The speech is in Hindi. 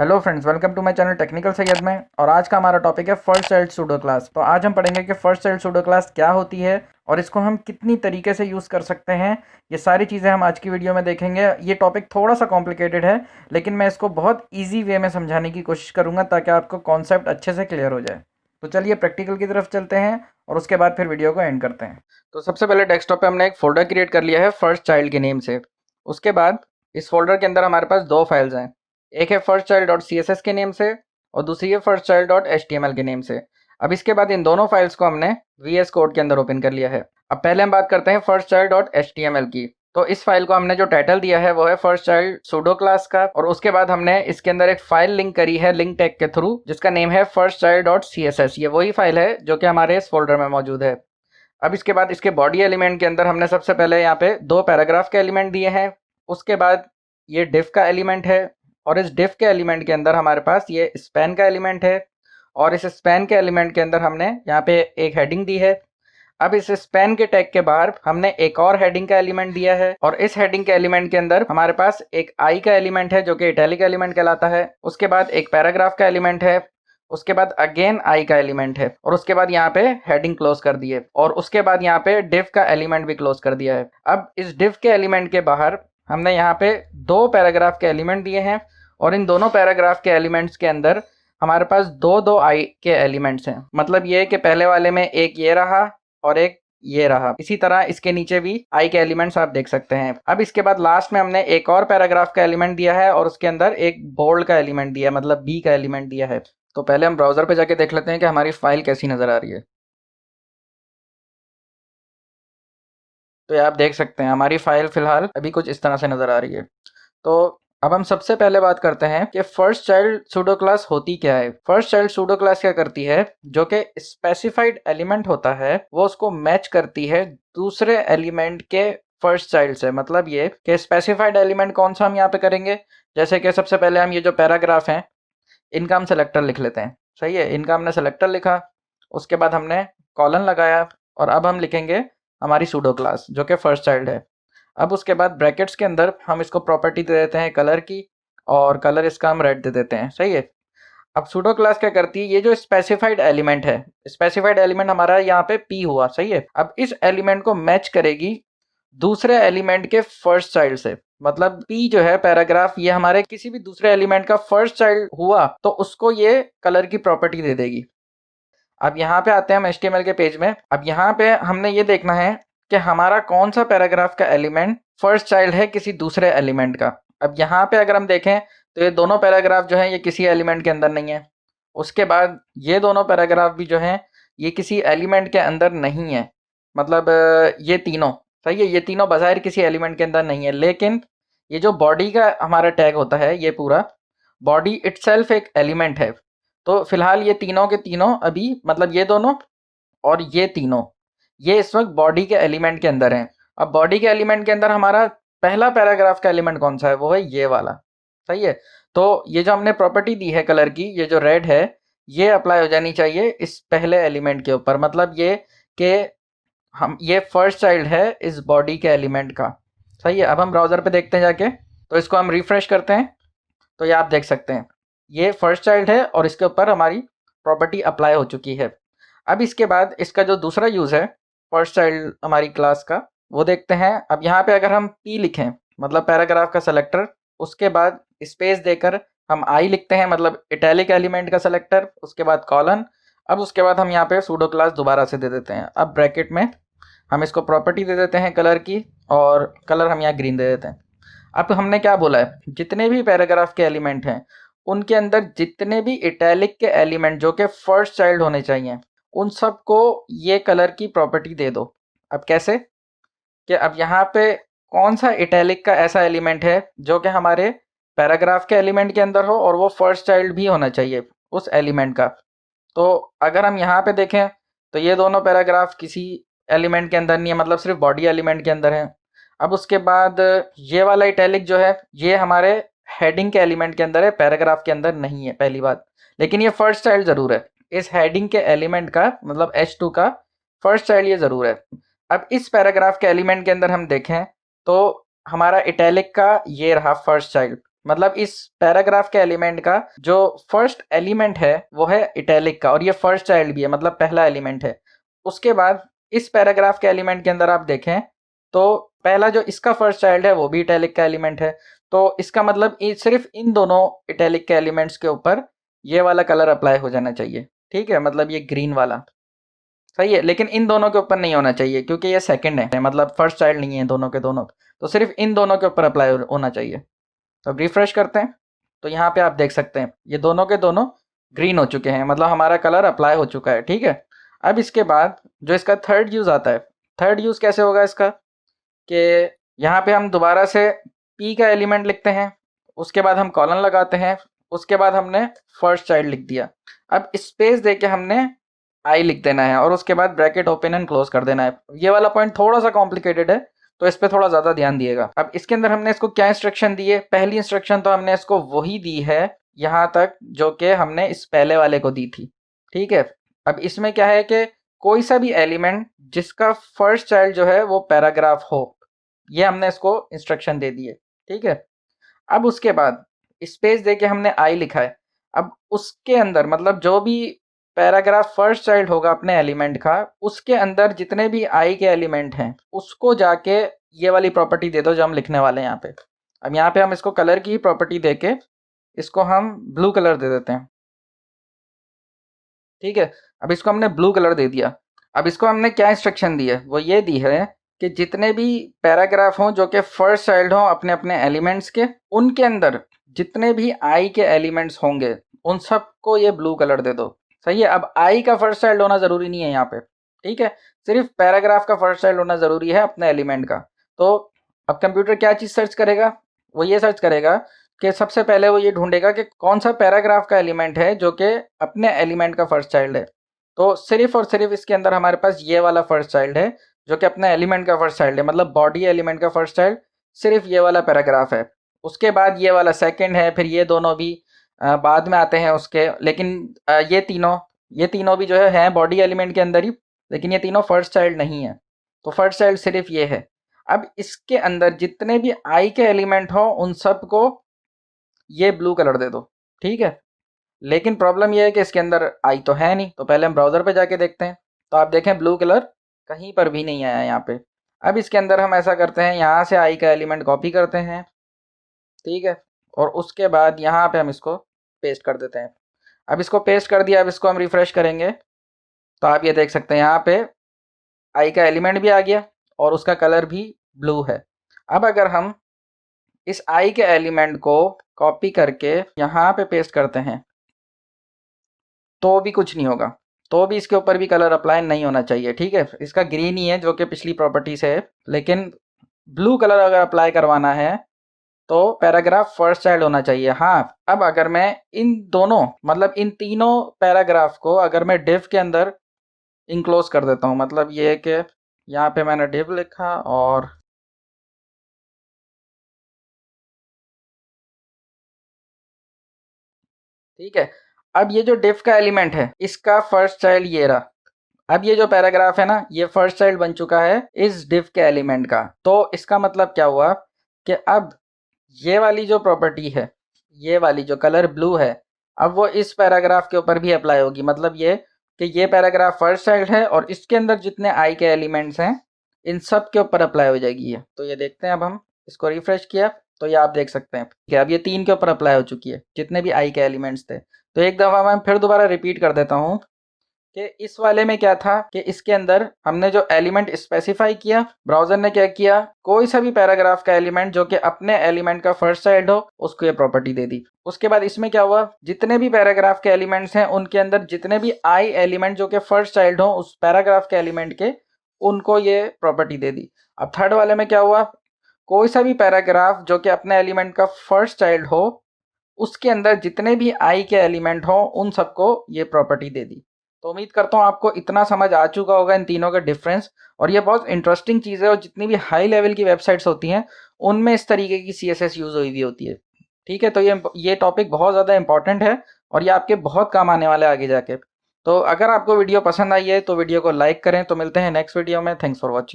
Hello friends, welcome to my channel technical Syed में। और आज का हमारा टॉपिक है फर्स्ट चाइल्ड सूडो क्लास। तो आज हम पढ़ेंगे कि फर्स्ट चाइल्ड सूडो क्लास क्या होती है और इसको हम कितनी तरीके से यूज़ कर सकते हैं। ये सारी चीज़ें हम आज की वीडियो में देखेंगे। ये टॉपिक थोड़ा सा कॉम्प्लिकेटेड है, लेकिन मैं इसको बहुत ईजी वे में समझाने की कोशिश करूँगा ताकि आपको कॉन्सेप्ट अच्छे से क्लियर हो जाए। तो चलिए प्रैक्टिकल की तरफ चलते हैं और उसके बाद फिर वीडियो को एंड करते हैं। तो सबसे पहले डेस्कटॉप पे हमने एक फ़ोल्डर क्रिएट कर लिया है फर्स्ट चाइल्ड के नेम से। उसके बाद इस फोल्डर के अंदर हमारे पास दो फाइल्स हैं। एक है first child dot C S S के नेम से और दूसरी है first child dot H T M L के नेम से। अब इसके बाद इन दोनों फाइल्स को हमने वी एस कोड के अंदर ओपन कर लिया है। अब पहले हम बात करते हैं first child dot H T M L की। तो इस फाइल को हमने जो टाइटल दिया है वो है फर्स्ट चाइल्ड सूडो क्लास का, और उसके बाद हमने इसके अंदर एक फाइल लिंक करी है लिंक टैग के थ्रू, जिसका नेम है first child dot C S S. ये वही फाइल है जो कि हमारे इस फोल्डर में मौजूद है। अब इसके बाद इसके बॉडी एलिमेंट के अंदर हमने सबसे पहले यहाँ पे दो पैराग्राफ के एलिमेंट दिए हैं। उसके बाद ये डिफ का एलिमेंट है, और इस डिफ के एलिमेंट के अंदर हमारे पास ये स्पैन का एलिमेंट है, और इस स्पैन के एलिमेंट के अंदर हमने यहाँ पे एक हेडिंग दी है। अब इस स्पैन के टैग के बाहर हमने एक और हेडिंग का एलिमेंट दिया है, और इस हेडिंग के एलिमेंट के अंदर हमारे पास एक आई का एलिमेंट है जो कि इटैलिक एलिमेंट कहलाता है। उसके बाद एक पैराग्राफ का एलिमेंट है, उसके बाद अगेन आई का एलिमेंट है, और उसके बाद यहाँ पे हेडिंग क्लोज कर दी है, और उसके बाद यहाँ पे डिव का एलिमेंट भी क्लोज कर दिया है। अब इस डिव के एलिमेंट के बाहर हमने यहाँ पे दो पैराग्राफ के एलिमेंट दिए हैं, और इन दोनों पैराग्राफ के एलिमेंट्स के अंदर हमारे पास दो दो आई के एलिमेंट्स हैं। मतलब ये कि पहले वाले में एक ये रहा और एक ये रहा। इसी तरह इसके नीचे भी आई के एलिमेंट्स आप देख सकते हैं। अब इसके बाद लास्ट में हमने एक और पैराग्राफ का एलिमेंट दिया है, और उसके अंदर एक बोल्ड का एलिमेंट दिया है, मतलब बी का एलिमेंट दिया है। तो पहले हम ब्राउजर पे जाके देख लेते हैं कि हमारी फाइल कैसी नजर आ रही है। तो ये आप देख सकते हैं हमारी फाइल फिलहाल अभी कुछ इस तरह से नजर आ रही है। तो अब हम सबसे पहले बात करते हैं कि फर्स्ट चाइल्ड सूडो क्लास होती क्या है। फर्स्ट चाइल्ड सूडो क्लास क्या करती है, जो कि स्पेसिफाइड एलिमेंट होता है वो उसको मैच करती है दूसरे एलिमेंट के फर्स्ट चाइल्ड से। मतलब ये कि स्पेसिफाइड एलिमेंट कौन सा हम यहाँ पे करेंगे, जैसे कि सबसे पहले हम ये जो पैराग्राफ हैं इनका हम सेलेक्टर लिख लेते हैं। सही है, इनका हमने सेलेक्टर लिखा, उसके बाद हमने कॉलन लगाया, और अब हम लिखेंगे हमारी सूडो क्लास जो कि फर्स्ट चाइल्ड है। अब उसके बाद ब्रैकेट्स के अंदर हम इसको प्रॉपर्टी दे देते हैं कलर की, और कलर इसका हम रेड दे देते हैं। सही है। अब सूडो क्लास क्या करती है, ये जो स्पेसिफाइड एलिमेंट है, स्पेसिफाइड एलिमेंट हमारा यहाँ पे पी हुआ। सही है। अब इस एलिमेंट को मैच करेगी दूसरे एलिमेंट के फर्स्ट चाइल्ड से। मतलब पी जो है पैराग्राफ, ये हमारे किसी भी दूसरे एलिमेंट का फर्स्ट चाइल्ड हुआ तो उसको ये कलर की प्रॉपर्टी दे देगी। अब यहाँ पे आते हैं हम HTML के पेज में। अब यहाँ पे हमने ये देखना है कि हमारा कौन सा पैराग्राफ का एलिमेंट फर्स्ट चाइल्ड है किसी दूसरे एलिमेंट का। अब यहाँ पे अगर हम देखें तो ये दोनों पैराग्राफ जो हैं ये किसी एलिमेंट के अंदर नहीं है। उसके बाद ये दोनों पैराग्राफ भी जो हैं ये किसी एलिमेंट के अंदर नहीं है। मतलब ये तीनों, सही है, ये तीनों बज़ाहिर किसी एलिमेंट के अंदर नहीं है। लेकिन ये जो बॉडी का हमारा टैग होता है, ये पूरा बॉडी इटसेल्फ एक एलिमेंट है। तो फिलहाल ये तीनों के तीनों अभी, मतलब ये दोनों और ये तीनों, ये इस वक्त बॉडी के एलिमेंट के अंदर हैं। अब बॉडी के एलिमेंट के अंदर हमारा पहला पैराग्राफ का एलिमेंट कौन सा है, वो है ये वाला। सही है। तो ये जो हमने प्रॉपर्टी दी है कलर की, ये जो रेड है, ये अप्लाई हो जानी चाहिए इस पहले एलिमेंट के ऊपर। मतलब ये कि हम, ये फर्स्ट चाइल्ड है इस बॉडी के एलिमेंट का। सही है। अब हम ब्राउजर पे देखते हैं जाके, तो इसको हम रिफ्रेश करते हैं, तो ये आप देख सकते हैं ये फर्स्ट चाइल्ड है और इसके ऊपर हमारी प्रॉपर्टी अप्लाई हो चुकी है। अब इसके बाद इसका जो दूसरा यूज़ है फर्स्ट चाइल्ड हमारी क्लास का, वो देखते हैं। अब यहाँ पे अगर हम पी लिखें, मतलब पैराग्राफ का सेलेक्टर, उसके बाद स्पेस देकर हम आई लिखते हैं, मतलब इटैलिक एलिमेंट का सेलेक्टर, उसके बाद कॉलन। अब उसके बाद हम यहाँ पे सूडो क्लास दोबारा से दे देते हैं। अब ब्रैकेट में हम इसको प्रॉपर्टी दे देते हैं कलर की, और कलर हम यहाँ ग्रीन दे देते हैं। अब हमने क्या बोला है, जितने भी पैराग्राफ के एलिमेंट हैं उनके अंदर जितने भी इटैलिक के एलिमेंट जो कि फर्स्ट चाइल्ड होने चाहिए, उन सबको ये कलर की प्रॉपर्टी दे दो। अब कैसे, कि अब यहाँ पे कौन सा इटैलिक का ऐसा एलिमेंट है जो कि हमारे पैराग्राफ के एलिमेंट के अंदर हो और वो फर्स्ट चाइल्ड भी होना चाहिए उस एलिमेंट का। तो अगर हम यहाँ पे देखें तो ये दोनों पैराग्राफ किसी एलिमेंट के अंदर नहीं है, मतलब सिर्फ बॉडी एलिमेंट के अंदर है। अब उसके बाद ये वाला इटैलिक जो है ये हमारे हेडिंग के एलिमेंट के अंदर है, पैराग्राफ के अंदर नहीं है, पहली बात। लेकिन ये फर्स्ट चाइल्ड ज़रूर है, इस हेडिंग के एलिमेंट का, मतलब H2 का फर्स्ट चाइल्ड ये ज़रूर है। अब इस पैराग्राफ के एलिमेंट के अंदर हम देखें तो हमारा इटैलिक का ये रहा फर्स्ट चाइल्ड, मतलब इस पैराग्राफ के एलिमेंट का जो फर्स्ट एलिमेंट है वो है इटैलिक का, और ये फर्स्ट चाइल्ड भी है, मतलब पहला एलिमेंट है। उसके बाद इस पैराग्राफ के एलिमेंट के अंदर आप देखें तो पहला जो इसका फर्स्ट चाइल्ड है वो भी इटैलिक का एलिमेंट है। तो इसका मतलब सिर्फ इन दोनों इटैलिक के एलिमेंट्स के ऊपर ये वाला कलर अप्लाई हो जाना चाहिए, ठीक है, मतलब ये ग्रीन वाला, सही है। लेकिन इन दोनों के ऊपर नहीं होना चाहिए क्योंकि ये सेकंड है, मतलब फर्स्ट चाइल्ड नहीं है दोनों के दोनों, तो सिर्फ इन दोनों के ऊपर अप्लाई होना चाहिए। तो अब रिफ्रेश करते हैं तो यहाँ पे आप देख सकते हैं ये दोनों के दोनों ग्रीन हो चुके हैं, मतलब हमारा कलर अप्लाई हो चुका है, ठीक है। अब इसके बाद जो इसका थर्ड यूज़ आता है, थर्ड यूज़ कैसे होगा इसका कि यहाँ पे हम दोबारा से पी का एलिमेंट लिखते हैं, उसके बाद हम कॉलन लगाते हैं, उसके बाद हमने फर्स्ट चाइल्ड लिख दिया। अब स्पेस दे के हमने आई लिख देना है और उसके बाद ब्रैकेट ओपन एंड क्लोज कर देना है। ये वाला पॉइंट थोड़ा सा कॉम्प्लिकेटेड है तो इस पर थोड़ा ज़्यादा ध्यान दिएगा। अब इसके अंदर हमने इसको क्या इंस्ट्रक्शन दी है, पहली इंस्ट्रक्शन तो हमने इसको वही दी है यहाँ तक जो कि हमने इस पहले वाले को दी थी, ठीक है। अब इसमें क्या है कि कोई सा भी एलिमेंट जिसका फर्स्ट चाइल्ड जो है वो पैराग्राफ हो, ये हमने इसको इंस्ट्रक्शन दे दी है, ठीक है। अब उसके बाद स्पेस दे के हमने आई लिखा है। अब उसके अंदर मतलब जो भी पैराग्राफ फर्स्ट चाइल्ड होगा अपने एलिमेंट का, उसके अंदर जितने भी आई के एलिमेंट हैं उसको जाके ये वाली प्रॉपर्टी दे दो जो हम लिखने वाले हैं यहाँ पे। अब यहाँ पे हम इसको कलर की प्रॉपर्टी दे के इसको हम ब्लू कलर दे देते हैं, ठीक है। अब इसको हमने ब्लू कलर दे दिया। अब इसको हमने क्या इंस्ट्रक्शन दी है, वो ये दी है कि जितने भी पैराग्राफ हों जो कि फर्स्ट चाइल्ड हों अपने अपने एलिमेंट्स के, उनके अंदर जितने भी आई के एलिमेंट्स होंगे उन सबको ये ब्लू कलर दे दो, सही है। अब आई का फर्स्ट चाइल्ड होना ज़रूरी नहीं है यहाँ पे, ठीक है, सिर्फ पैराग्राफ का फर्स्ट चाइल्ड होना ज़रूरी है अपने एलिमेंट का। तो अब कंप्यूटर क्या चीज़ सर्च करेगा, वो ये सर्च करेगा कि सबसे पहले वो ये ढूंढेगा कि कौन सा पैराग्राफ का एलिमेंट है जो कि अपने एलिमेंट का फर्स्ट चाइल्ड है। तो सिर्फ और सिर्फ इसके अंदर हमारे पास ये वाला फर्स्ट चाइल्ड है जो कि अपने एलिमेंट का फर्स्ट चाइल्ड है, मतलब बॉडी एलिमेंट का फर्स्ट चाइल्ड सिर्फ ये वाला पैराग्राफ है। उसके बाद ये वाला सेकंड है, फिर ये दोनों भी बाद में आते हैं उसके, लेकिन ये तीनों भी जो है हैं बॉडी एलिमेंट के अंदर ही, लेकिन ये तीनों फर्स्ट चाइल्ड नहीं है। तो फर्स्ट चाइल्ड सिर्फ ये है। अब इसके अंदर जितने भी आई के एलिमेंट हो उन सबको ये ब्लू कलर दे दो, ठीक है। लेकिन प्रॉब्लम ये है कि इसके अंदर आई तो है नहीं, तो पहले हम ब्राउज़र पे जाके देखते हैं। तो आप देखें ब्लू कलर कहीं पर भी नहीं आया यहाँ पे। अब इसके अंदर हम ऐसा करते हैं, यहाँ से आई का एलिमेंट कॉपी करते हैं, ठीक है, और उसके बाद यहाँ पे हम इसको पेस्ट कर देते हैं। अब इसको पेस्ट कर दिया, अब इसको हम रिफ्रेश करेंगे तो आप ये देख सकते हैं यहाँ पे आई का एलिमेंट भी आ गया और उसका कलर भी ब्लू है। अब अगर हम इस आई के एलिमेंट को कॉपी करके यहाँ पे पेस्ट करते हैं तो भी कुछ नहीं होगा, तो भी इसके ऊपर भी कलर अप्लाई नहीं होना चाहिए, ठीक है। इसका ग्रीन ही है जो कि पिछली प्रॉपर्टी से है, लेकिन ब्लू कलर अगर अप्लाई करवाना है तो पैराग्राफ फर्स्ट चाइल्ड होना चाहिए। हाँ, अब अगर मैं इन दोनों मतलब इन तीनों पैराग्राफ को अगर मैं डिव के अंदर इनक्लोज कर देता हूँ, मतलब ये है कि यहाँ पे मैंने डिव लिखा और ठीक है। अब ये जो डिव का एलिमेंट है इसका फर्स्ट चाइल्ड ये रहा। अब ये जो पैराग्राफ है ना ये फर्स्ट चाइल्ड बन चुका है इस डिव के एलिमेंट का। तो इसका मतलब क्या हुआ कि अब ये वाली जो प्रॉपर्टी है, ये वाली जो कलर ब्लू है, अब वो इस पैराग्राफ के ऊपर भी अप्लाई होगी। मतलब ये कि ये पैराग्राफ फर्स्ट चाइल्ड है और इसके अंदर जितने आई के एलिमेंट्स हैं इन सब के ऊपर अप्लाई हो जाएगी ये। तो ये देखते हैं, अब हम इसको रिफ्रेश किया तो ये आप देख सकते हैं कि अब ये तीन के ऊपर अप्लाई हो चुकी है जितने भी आई के एलिमेंट्स थे। तो एक दफ़ा मैं फिर दोबारा रिपीट कर देता हूँ कि इस वाले में क्या था कि इसके अंदर हमने जो एलिमेंट स्पेसिफाई किया, ब्राउज़र ने क्या किया, कोई सा भी पैराग्राफ का एलिमेंट जो कि अपने एलिमेंट का फर्स्ट चाइल्ड हो उसको ये प्रॉपर्टी दे दी। उसके बाद इसमें क्या हुआ, जितने भी पैराग्राफ के एलिमेंट्स हैं उनके अंदर जितने भी आई एलिमेंट जो कि फर्स्ट चाइल्ड हो उस पैराग्राफ के एलिमेंट के, उनको ये प्रॉपर्टी दे दी। अब थर्ड वाले में क्या हुआ, कोई सा भी पैराग्राफ जो कि अपने एलिमेंट का फर्स्ट चाइल्ड हो उसके अंदर जितने भी आई के एलिमेंट हो उन सबको ये प्रॉपर्टी दे दी। तो उम्मीद करता हूँ आपको इतना समझ आ चुका होगा इन तीनों का डिफरेंस। और ये बहुत इंटरेस्टिंग चीज़ है और जितनी भी हाई लेवल की वेबसाइट्स होती हैं उनमें इस तरीके की CSS यूज़ हुई हुई होती है, ठीक है। तो ये टॉपिक बहुत ज़्यादा इंपॉर्टेंट है और ये आपके बहुत काम आने वाला है आगे जाके। तो अगर आपको वीडियो पसंद आई है तो वीडियो को लाइक करें। तो मिलते हैं नेक्स्ट वीडियो में। Thanks for watching.